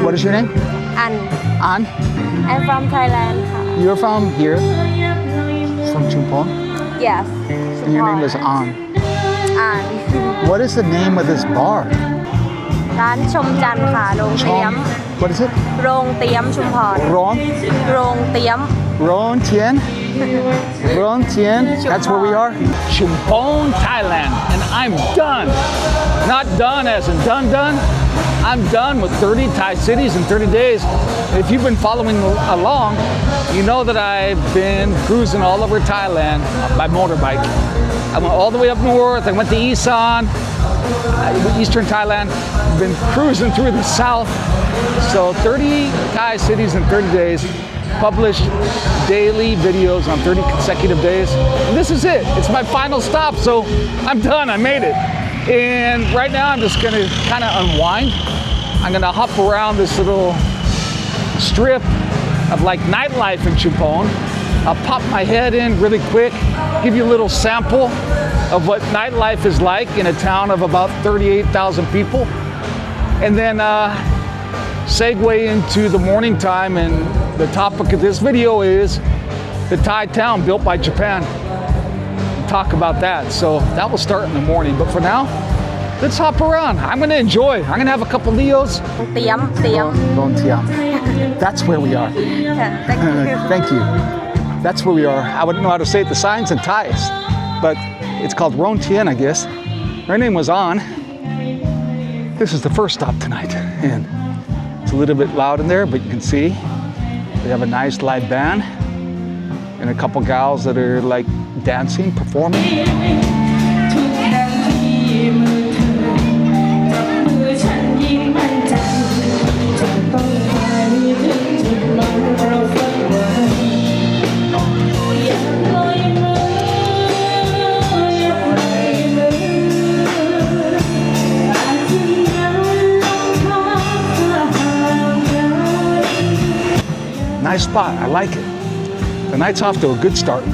What is your name? An. An? I'm from Thailand ค่ะ You're from here? From Chumphon? Yes And your name is An. An What is the name of this bar? ร้านชมจันทร์ค่ะโรงเตรียม What is it? โรงเตรียมชุมพร Rong? โรงเตรียม Rong Tien? Rong Tien? That's where we are? Chumphon, Thailand, and I'm done. Not done as in done. I'm done with 30 Thai cities in 30 days. If you've been following along, you know that I've been cruising all over Thailand by motorbike. I went all the way up north. I went to Isan, eastern Thailand. I've been cruising through the south. So 30 Thai cities in 30 days. Published daily videos on 30 consecutive days. And this is it. It's my final stop, so I'm done. I made it. And right now I'm just gonna kind of unwind. I'm gonna hop around this little strip of like nightlife in Chumphon. I'll pop my head in really quick, give you a little sample of what nightlife is like in a town of about 38,000 people. And then segue into the morning time, and the topic of this video is the Thai town built by Japan. We'll talk about that. So that will start in the morning. But for now, let's hop around. I'm gonna enjoy. I'm gonna have a couple Leos. เตรียมเตรียม Rong Tien. That's where we are. ค่ะ thank you Thank you. That's where we are. I wouldn't know how to say it, the signs in Thai, but it's called Rong Tien, I guess. Her name was An. This is the first stop tonight, and it's a little bit loud in there, but you can see they have a nice live band and a couple gals that are like dancing, performing. Nice spot, I like it. The night's off to a good start.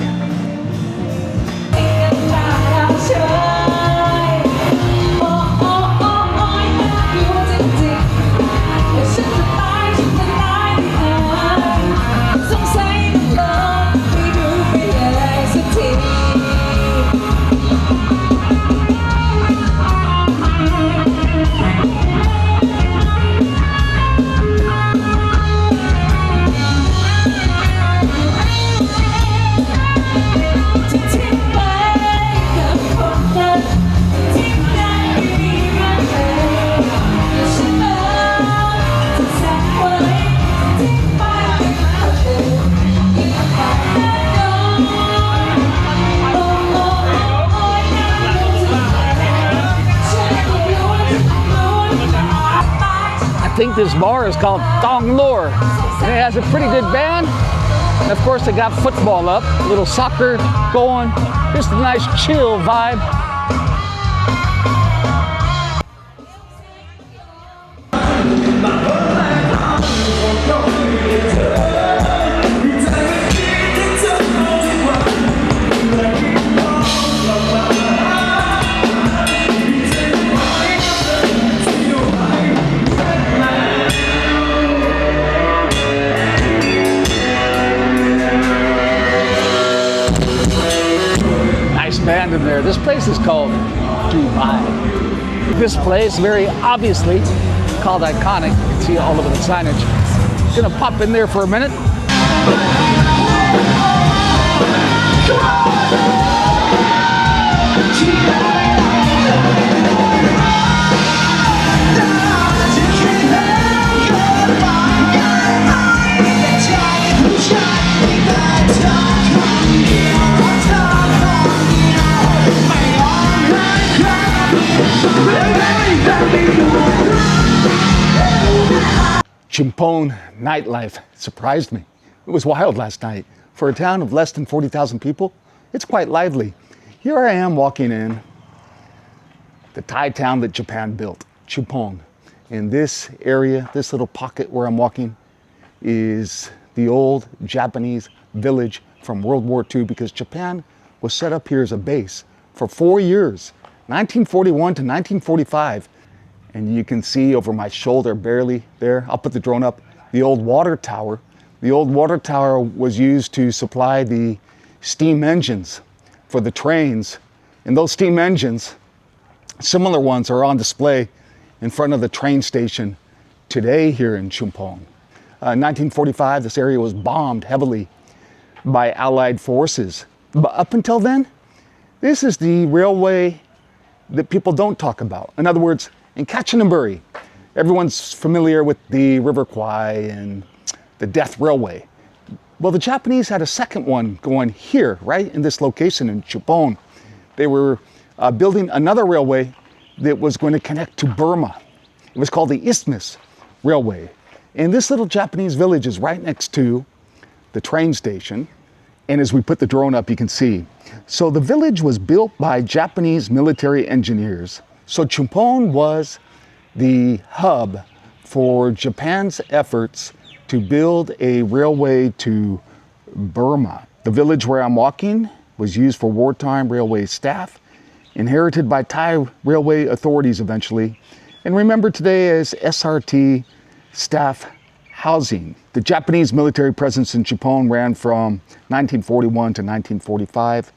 I think this bar is called Thong Lor, and it has a pretty good band. And of course, they got football up, a little soccer going. Just a nice chill vibe. Band in there. This place is called WWII. This place, very obviously called iconic. You can see it all over the signage. Gonna pop in there for a minute. Chumphon nightlife surprised me. It was wild last night. For a town of less than 40,000 people, it's quite lively. Here I am walking in the Thai town that Japan built, Chumphon. In this area, this little pocket where I'm walking, is the old Japanese village from World War II, because Japan was set up here as a base for 4 years, 1941 to 1945. And you can see over my shoulder, barely there, I'll put the drone up, the old water tower. The old water tower was used to supply the steam engines for the trains. And those steam engines, similar ones, are on display in front of the train station today here in Chumphon. In 1945, this area was bombed heavily by Allied forces. But up until then, this is the railway that people don't talk about. In other words, in Kanchanaburi, everyone's familiar with the River Kwai and the Death Railway. Well, the Japanese had a second one going here, right in this location in Chumphon. They were building another railway that was going to connect to Burma. It was called the Isthmus Railway. And this little Japanese village is right next to the train station. And as we put the drone up, you can see. So the village was built by Japanese military engineers. So Chumphon was the hub for Japan's efforts to build a railway to Burma. The village where I'm walking was used for wartime railway staff, inherited by Thai railway authorities eventually, and remembered today as SRT staff housing. The Japanese military presence in Chumphon ran from 1941 to 1945.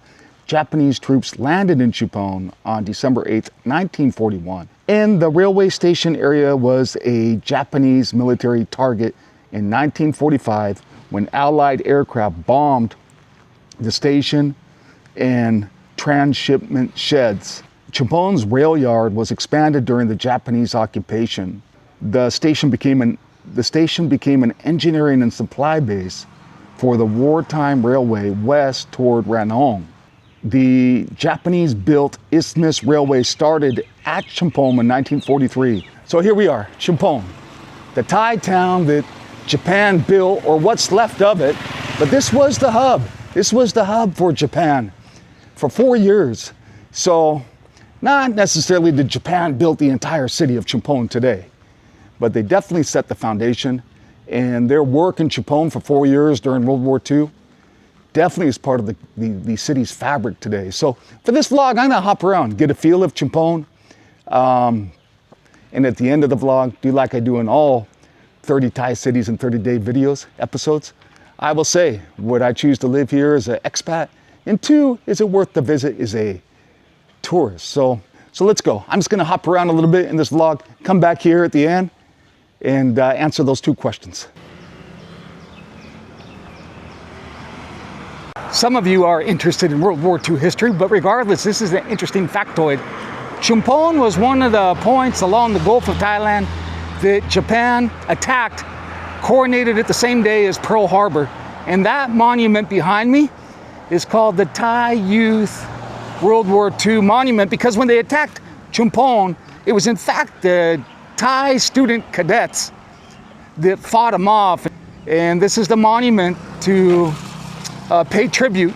Japanese troops landed in Chumphon on December 8, 1941. And the railway station area was a Japanese military target in 1945 when Allied aircraft bombed the station and transshipment sheds. Chumphon's rail yard was expanded during the Japanese occupation. The station became an engineering and supply base for the wartime railway west toward Ranong. The Japanese-built Isthmus Railway started at Chumphon in 1943. So here we are, Chumphon, the Thai town that Japan built, or what's left of it. But this was the hub. This was the hub for Japan for 4 years. So not necessarily did Japan build the entire city of Chumphon today, but they definitely set the foundation. And their work in Chumphon for 4 years during World War II definitely is part of the city's fabric today. So for this vlog, I'm gonna hop around, get a feel of Chumphon. And at the end of the vlog, do like I do in all 30 Thai cities and 30-day videos, episodes, I will say, would I choose to live here as an expat? And two, is it worth the visit as a tourist? So let's go. I'm just gonna hop around a little bit in this vlog, come back here at the end, and answer those two questions. Some of you are interested in World War II history, but regardless, this is an interesting factoid. Chumphon was one of the points along the Gulf of Thailand that Japan attacked, coronated it the same day as Pearl Harbor. And that monument behind me is called the Thai Youth World War II Monument, because when they attacked Chumphon, it was in fact the Thai student cadets that fought them off. And this is the monument to pay tribute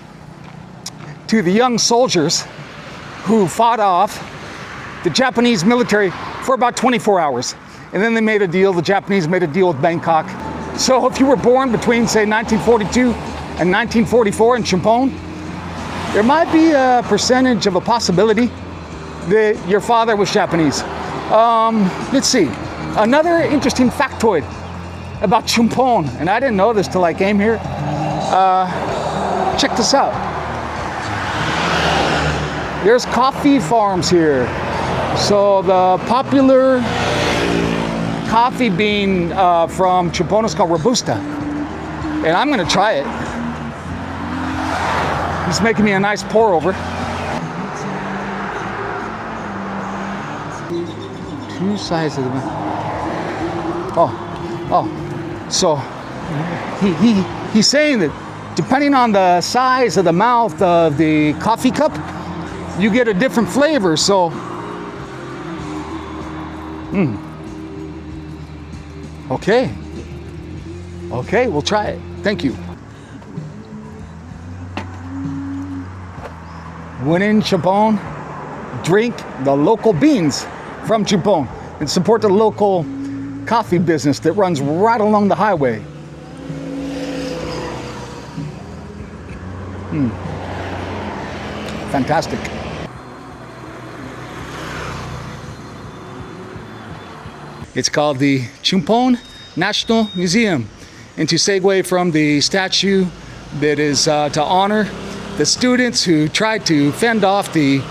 to the young soldiers who fought off the Japanese military for about 24 hours. And then they made a deal, the Japanese made a deal with Bangkok. So if you were born between, say, 1942 and 1944 in Chumphon, there might be a percentage of a possibility that your father was Japanese. Let's see, another interesting factoid about Chumphon, and I didn't know this till I came here. Check this out. There's coffee farms here. So the popular coffee bean from Chumphon is called Robusta. And I'm gonna try it. He's making me a nice pour over. Two sides of the so he's saying that depending on the size of the mouth of the coffee cup, you get a different flavor. So okay, we'll try it. Thank you. When in Chumphon, drink the local beans from Chumphon and support the local coffee business that runs right along the highway. Fantastic. It's called the Chumphon National Museum. And to segue from the statue that is to honor the students who tried to fend off the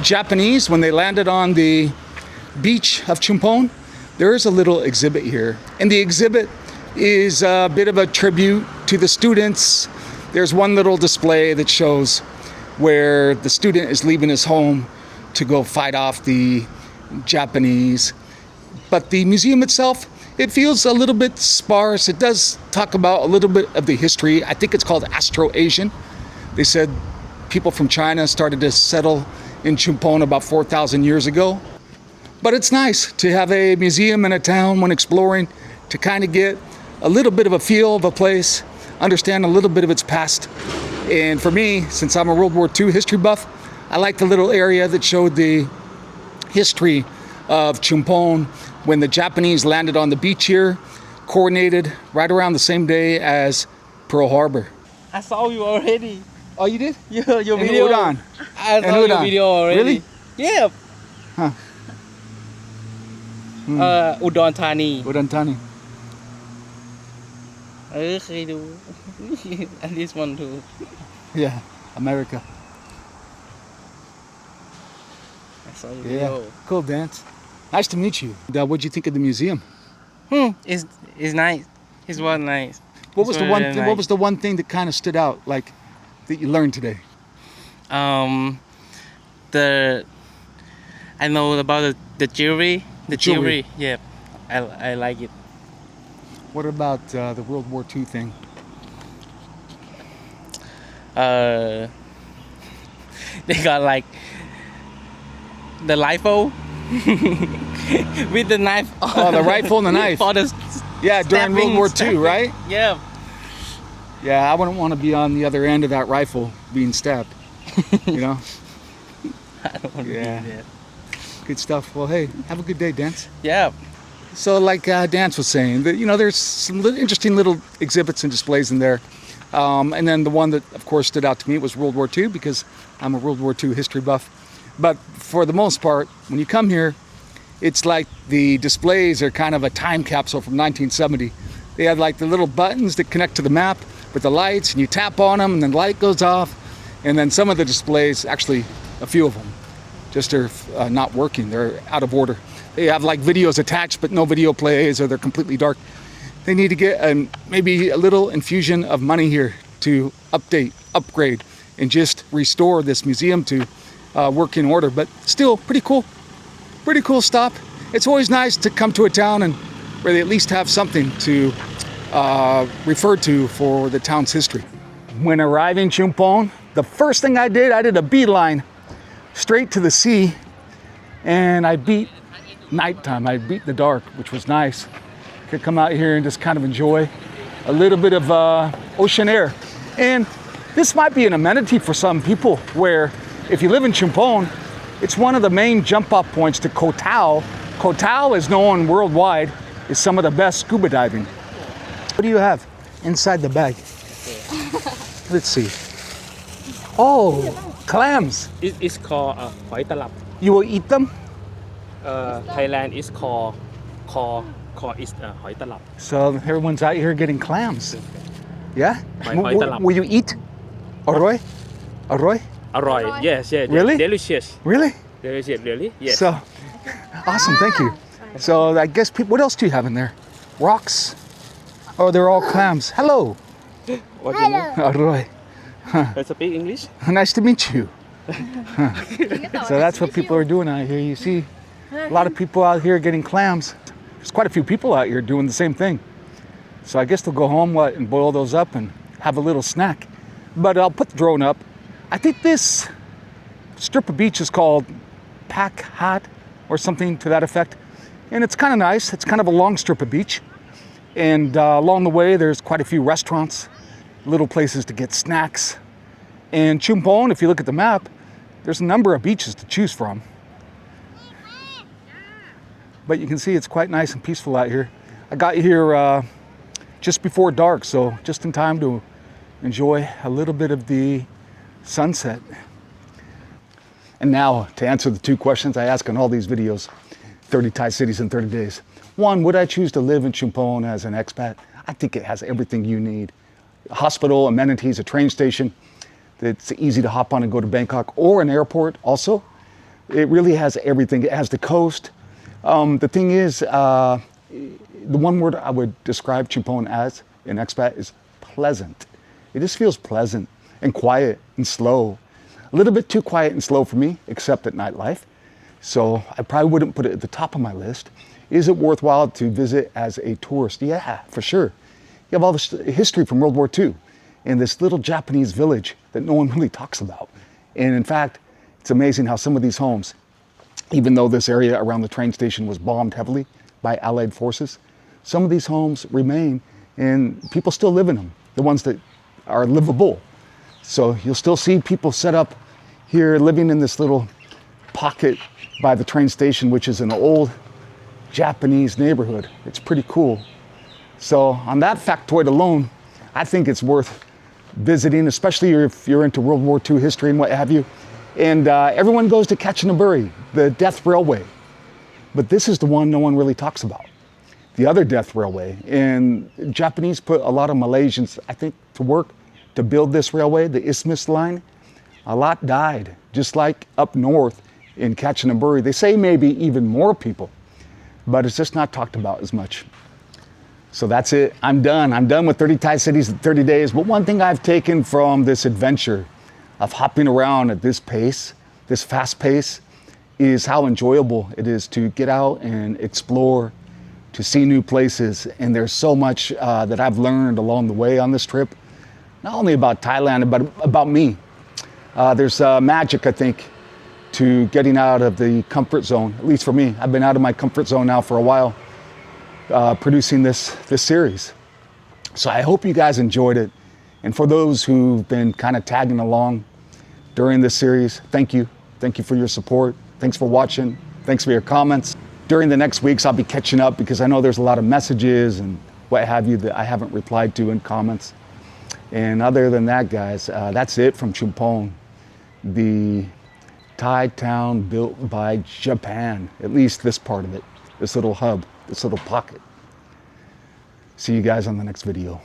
Japanese when they landed on the beach of Chumphon, there is a little exhibit here. And the exhibit is a bit of a tribute to the students. There's one little display that shows where the student is leaving his home to go fight off the Japanese. But the museum itself, it feels a little bit sparse. It does talk about a little bit of the history. I think it's called Austro-Asian. They said people from China started to settle in Chumphon about 4,000 years ago. But it's nice to have a museum in a town when exploring, to kind of get a little bit of a feel of a place, understand a little bit of its past. And for me, since I'm a World War II history buff, I like the little area that showed the history of Chumphon when the Japanese landed on the beach here, coordinated right around the same day as Pearl Harbor. I saw you already. Oh, you did? Your In video. Udon. I In saw your Udon. video already. Really? Yeah. Huh. Udon Thani. Udon Thani. เคยดู and this one too. Yeah, America. I saw your Yeah, video. cool dance. Nice to meet you. What'd you think of the museum? It's nice. It's one nice. What It's was the really one? nice. What was the one thing that kind of stood out, like that you learned today? The I know about the jewelry. The Jewelry. jewelry. Yeah. I like it. What about the World War II thing? They got like the rifle with the knife. Oh, the rifle and the knife. For the Yeah, during World War II, stabbing. right? Yeah. Yeah, I wouldn't want to be on the other end of that rifle being stabbed. You know? I don't want to Yeah. do that. Good stuff. Well, hey, have a good day, Dance. Yeah. So, like Dance was saying, that there's some interesting little exhibits and displays in there. And then the one that, of course, stood out to me was World War II, because I'm a World War II history buff. But for the most part, when you come here, it's like the displays are kind of a time capsule from 1970. They have like the little buttons that connect to the map with the lights, and you tap on them, and then the light goes off. And then some of the displays, actually a few of them, just are not working. They're out of order. They have like videos attached, but no video plays, or they're completely dark. They need to get maybe a little infusion of money here to update, upgrade, and just restore this museum to work in order. But still, pretty cool stop. It's always nice to come to a town and where they at least have something to refer to for the town's history. When arriving Chumphon, the first thing I did a beeline straight to the sea, and I beat nighttime. I beat the dark, which was nice. Could come out here and just kind of enjoy a little bit of ocean air. And this might be an amenity for some people, where if you live in Chumphon, it's one of the main jump off points to Koh Tao. Koh Tao is known worldwide as some of the best scuba diving. What do you have inside the bag? Let's see. Oh, clams. It's called หอยตลับ You will eat them? Thailand is called is หอยตลับ So everyone's out here getting clams. Yeah? Hoi talap. Will you eat? Aroy? Aroy? อร่อย yes Really? delicious Really? really yes So, awesome, thank you. So I guess what else do you have in there? Rocks? Oh, they're all clams. Hello. what do you mean Aroy. I speak English Nice to meet you. So that's what people are doing out here. You see a lot of people out here getting clams. There's quite a few people out here doing the same thing. So I guess they'll go home and boil those up and have a little snack. But I'll put the drone up. I think this strip of beach is called Pak Hat or something to that effect. And it's kind of nice. It's kind of a long strip of beach. And along the way, there's quite a few restaurants, little places to get snacks. And Chumphon, if you look at the map, there's a number of beaches to choose from. But you can see it's quite nice and peaceful out here. I got here just before dark, so just in time to enjoy a little bit of the sunset. And now, to answer the two questions I ask in all these videos, 30 Thai cities in 30 days. One, would I choose to live in Chumphon as an expat? I think it has everything you need. A hospital, amenities, a train station that's easy to hop on and go to Bangkok, or an airport also. It really has everything. It has the coast. The thing is, the one word I would describe Chumphon as an expat is pleasant. It just feels pleasant and quiet and slow. A little bit too quiet and slow for me, except at nightlife. So I probably wouldn't put it at the top of my list. Is it worthwhile to visit as a tourist? Yeah, for sure. You have all this history from World War II in this little Japanese village that no one really talks about. And in fact, it's amazing how some of these homes, even though this area around the train station was bombed heavily by Allied forces, some of these homes remain and people still live in them, the ones that are livable. So you'll still see people set up here living in this little pocket by the train station, which is an old Japanese neighborhood. It's pretty cool. So on that factoid alone, I think it's worth visiting, especially if you're into World War II history and what have you. And everyone goes to Kanchanaburi, the death railway. But this is the one no one really talks about. The other death railway. And Japanese put a lot of Malaysians, I think, to work to build this railway, the Isthmus line. A lot died, just like up north in Kanchanaburi. They say maybe even more people, but it's just not talked about as much. So that's it. I'm done. I'm done with 30 Thai cities in 30 days. But one thing I've taken from this adventure of hopping around at this pace, this fast pace, is how enjoyable it is to get out and explore, to see new places. And there's so much that I've learned along the way on this trip, not only about Thailand, but about me. There's magic, I think, to getting out of the comfort zone, at least for me. I've been out of my comfort zone now for a while, producing this series. So I hope you guys enjoyed it. And for those who've been kind of tagging along during this series, thank you. Thank you for your support. Thanks for watching. Thanks for your comments. During the next weeks, I'll be catching up because I know there's a lot of messages and what have you that I haven't replied to in comments. And other than that, guys, that's it from Chumphon, the Thai town built by Japan, at least this part of it, this little hub, this little pocket. See you guys on the next video.